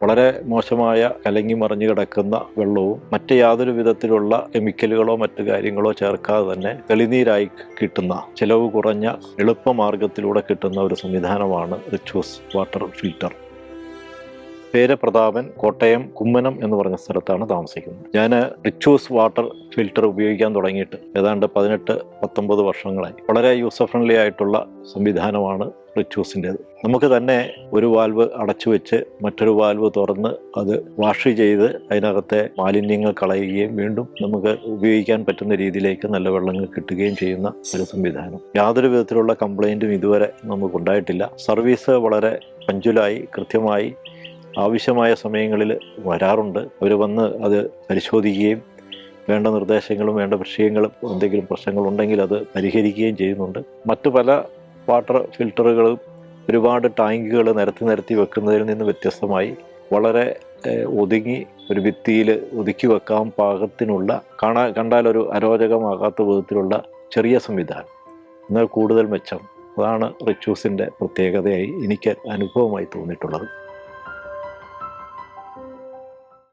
വളരെ മോശമായ കലങ്ങി മറിഞ്ഞു കിടക്കുന്ന വെള്ളവും മറ്റ് യാതൊരു വിധത്തിലുള്ള കെമിക്കലുകളോ മറ്റു കാര്യങ്ങളോ ചേർക്കാതെ തന്നെ തെളിനീരായി കിട്ടുന്ന ചെലവ് കുറഞ്ഞ എളുപ്പമാർഗത്തിലൂടെ കിട്ടുന്ന ഒരു സംവിധാനമാണ് റിച്ച്യൂസ് വാട്ടർ ഫിൽട്ടർ. പേര് പ്രതാപൻ, കോട്ടയം കുമ്മനം എന്ന് പറഞ്ഞ സ്ഥലത്താണ് താമസിക്കുന്നത്. ഞാൻ റിച്ച്യൂസ് വാട്ടർ ഫിൽട്ടർ ഉപയോഗിക്കാൻ തുടങ്ങിയിട്ട് ഏതാണ്ട് 18-19 വർഷങ്ങളായി. വളരെ യൂസർ ഫ്രണ്ട്ലി ആയിട്ടുള്ള സംവിധാനമാണ് റിച്ച്യൂസിൻ്റേത്. നമുക്ക് തന്നെ ഒരു വാൽവ് അടച്ചു വെച്ച് മറ്റൊരു വാൽവ് തുറന്ന് അത് വാഷ് ചെയ്ത് അതിനകത്തെ മാലിന്യങ്ങൾ കളയുകയും വീണ്ടും നമുക്ക് ഉപയോഗിക്കാൻ പറ്റുന്ന രീതിയിലേക്ക് നല്ല വെള്ളങ്ങൾ കിട്ടുകയും ചെയ്യുന്ന ഒരു സംവിധാനം. യാതൊരു വിധത്തിലുള്ള കംപ്ലൈൻറ്റും ഇതുവരെ നമുക്കുണ്ടായിട്ടില്ല. സർവീസ് വളരെ പഞ്ചുലായി കൃത്യമായി ആവശ്യമായ സമയങ്ങളിൽ വരാറുണ്ട്. അവർ വന്ന് അത് പരിശോധിക്കുകയും വേണ്ട നിർദ്ദേശങ്ങളും വേണ്ട വിഷയങ്ങളും എന്തെങ്കിലും പ്രശ്നങ്ങളുണ്ടെങ്കിൽ അത് പരിഹരിക്കുകയും ചെയ്യുന്നുണ്ട്. മറ്റു പല വാട്ടർ ഫിൽട്ടറുകളും ഒരുപാട് ടാങ്കുകൾ നിരത്തി വെക്കുന്നതിൽ നിന്ന് വ്യത്യസ്തമായി വളരെ ഒതുങ്ങി ഒരു ഭിത്തിയിൽ ഒതുക്കി വെക്കാൻ പാകത്തിനുള്ള കണ്ടാലൊരു അരോചകമാകാത്ത വിധത്തിലുള്ള ചെറിയ സംവിധാനം, എന്നാൽ കൂടുതൽ മെച്ചം. അതാണ് റിച്ച്യൂസിൻ്റെ പ്രത്യേകതയായി എനിക്ക് അനുഭവമായി തോന്നിയിട്ടുള്ളത്.